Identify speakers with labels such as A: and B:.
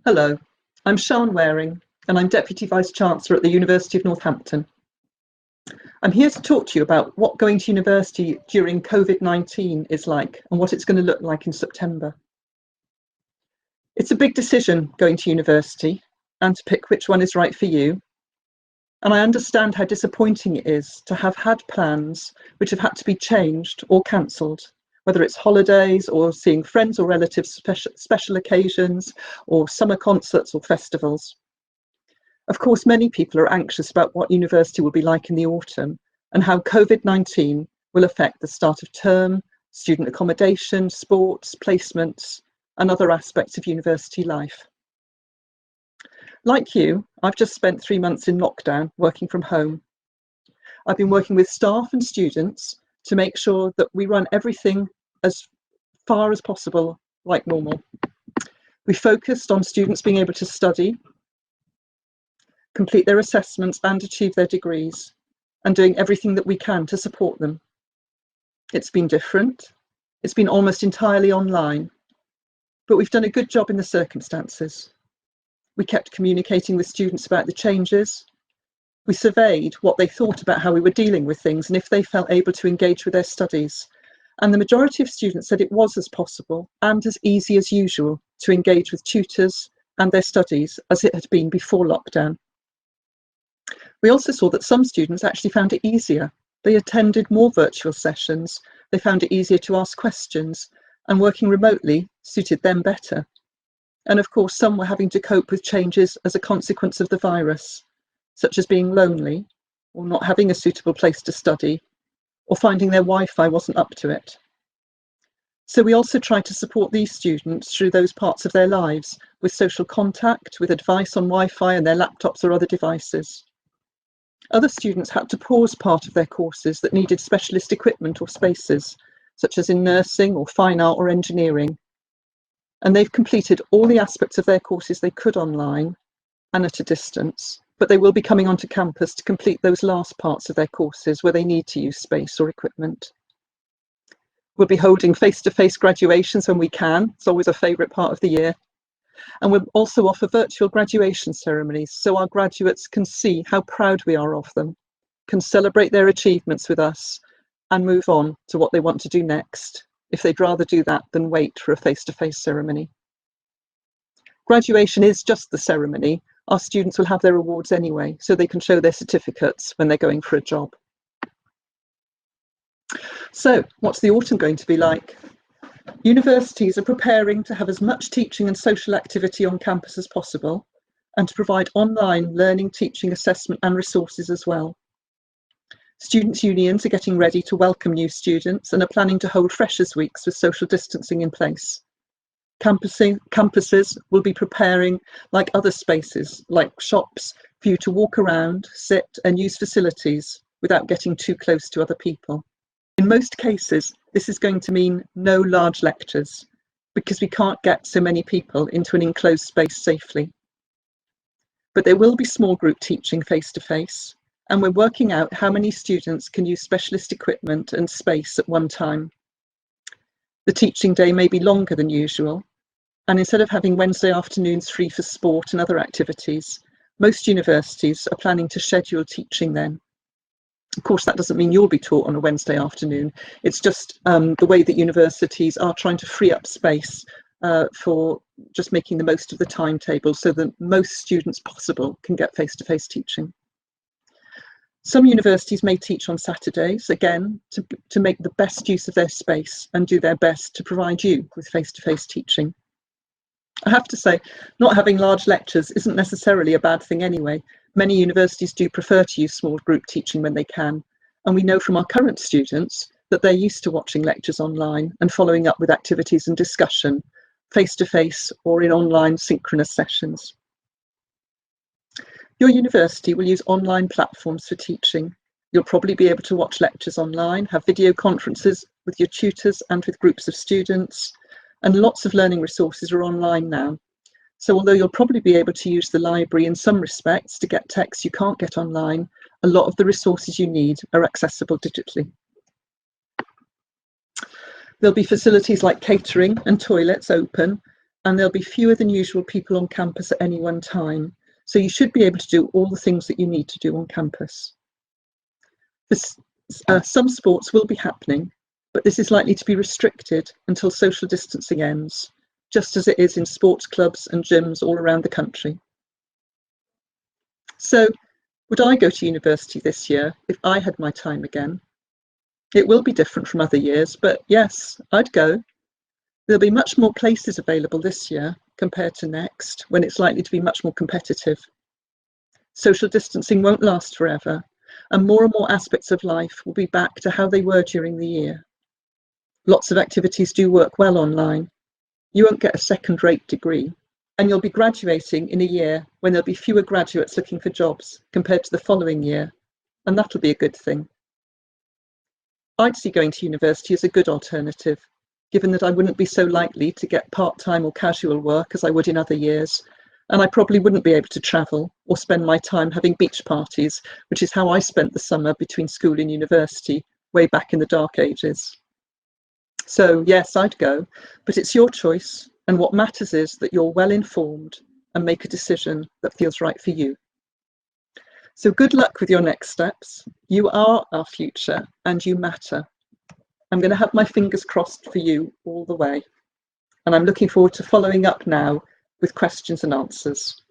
A: Hello, I'm Shan Waring and I'm Deputy Vice Chancellor at the University of Northampton. I'm here to talk to you about what going to university during COVID-19 is like and what it's going to look like in September. It's a big decision going to university and to pick which one is right for you. And I understand how disappointing it is to have had plans which have had to be changed or cancelled, whether it's holidays or seeing friends or relatives, special occasions or summer concerts or festivals. Of course, many people are anxious about what university will be like in the autumn and how COVID-19 will affect the start of term, student accommodation, sports, placements, and other aspects of university life. Like you, I've just spent 3 months in lockdown working from home. I've been working with staff and students to make sure that we run everything as far as possible like normal. We focused on students being able to study, complete their assessments and achieve their degrees, and doing everything that we can to support them. It's been different. It's been almost entirely online, but we've done a good job in the circumstances. We kept communicating with students about the changes. We surveyed what they thought about how we were dealing with things and if they felt able to engage with their studies. And the majority of students said it was as possible and as easy as usual to engage with tutors and their studies as it had been before lockdown. We also saw that some students actually found it easier. They attended more virtual sessions, they found it easier to ask questions, and working remotely suited them better. And of course, some were having to cope with changes as a consequence of the virus, such as being lonely, or not having a suitable place to study, or finding their Wi-Fi wasn't up to it. So we also tried to support these students through those parts of their lives with social contact, with advice on Wi-Fi and their laptops or other devices. Other students had to pause part of their courses that needed specialist equipment or spaces, such as in nursing or fine art or engineering. And they've completed all the aspects of their courses they could online and at a distance, but they will be coming onto campus to complete those last parts of their courses where they need to use space or equipment. We'll be holding face-to-face graduations when we can. It's always a favourite part of the year. And we'll also offer virtual graduation ceremonies so our graduates can see how proud we are of them, can celebrate their achievements with us and move on to what they want to do next, if they'd rather do that than wait for a face-to-face ceremony. Graduation is just the ceremony. Our students will have their awards anyway, so they can show their certificates when they're going for a job. So, what's the autumn going to be like? Universities are preparing to have as much teaching and social activity on campus as possible, and to provide online learning, teaching, assessment and resources as well. Students' unions are getting ready to welcome new students and are planning to hold Freshers' Weeks with social distancing in place. Campuses will be preparing like other spaces, like shops, for you to walk around, sit and use facilities without getting too close to other people. In most cases, this is going to mean no large lectures because we can't get so many people into an enclosed space safely. But there will be small group teaching face-to-face, and we're working out how many students can use specialist equipment and space at one time. The teaching day may be longer than usual, and instead of having Wednesday afternoons free for sport and other activities, most universities are planning to schedule teaching then. Of course, that doesn't mean you'll be taught on a Wednesday afternoon. It's just the way that universities are trying to free up space for just making the most of the timetable so that most students possible can get face-to-face teaching. Some universities may teach on Saturdays, again, to make the best use of their space and do their best to provide you with face-to-face teaching. I have to say, not having large lectures isn't necessarily a bad thing anyway. Many universities do prefer to use small group teaching when they can, and we know from our current students that they're used to watching lectures online and following up with activities and discussion, face-to-face or in online synchronous sessions. Your university will use online platforms for teaching. You'll probably be able to watch lectures online, have video conferences with your tutors and with groups of students, and lots of learning resources are online now. So although you'll probably be able to use the library in some respects to get texts you can't get online, a lot of the resources you need are accessible digitally. There'll be facilities like catering and toilets open, and there'll be fewer than usual people on campus at any one time. So you should be able to do all the things that you need to do on campus. Some sports will be happening, but this is likely to be restricted until social distancing ends, just as it is in sports clubs and gyms all around the country. So, would I go to university this year if I had my time again? It will be different from other years, but yes, I'd go. There'll be much more places available this year compared to next, when it's likely to be much more competitive. Social distancing won't last forever, and more aspects of life will be back to how they were during the year. Lots of activities do work well online. You won't get a second-rate degree, and you'll be graduating in a year when there'll be fewer graduates looking for jobs compared to the following year, and that'll be a good thing. I'd see going to university as a good alternative, given that I wouldn't be so likely to get part-time or casual work as I would in other years, and I probably wouldn't be able to travel or spend my time having beach parties, which is how I spent the summer between school and university way back in the dark ages. So yes, I'd go, but it's your choice, and what matters is that you're well informed and make a decision that feels right for you. So good luck with your next steps. You are our future and you matter. I'm going to have my fingers crossed for you all the way, and I'm looking forward to following up now with questions and answers.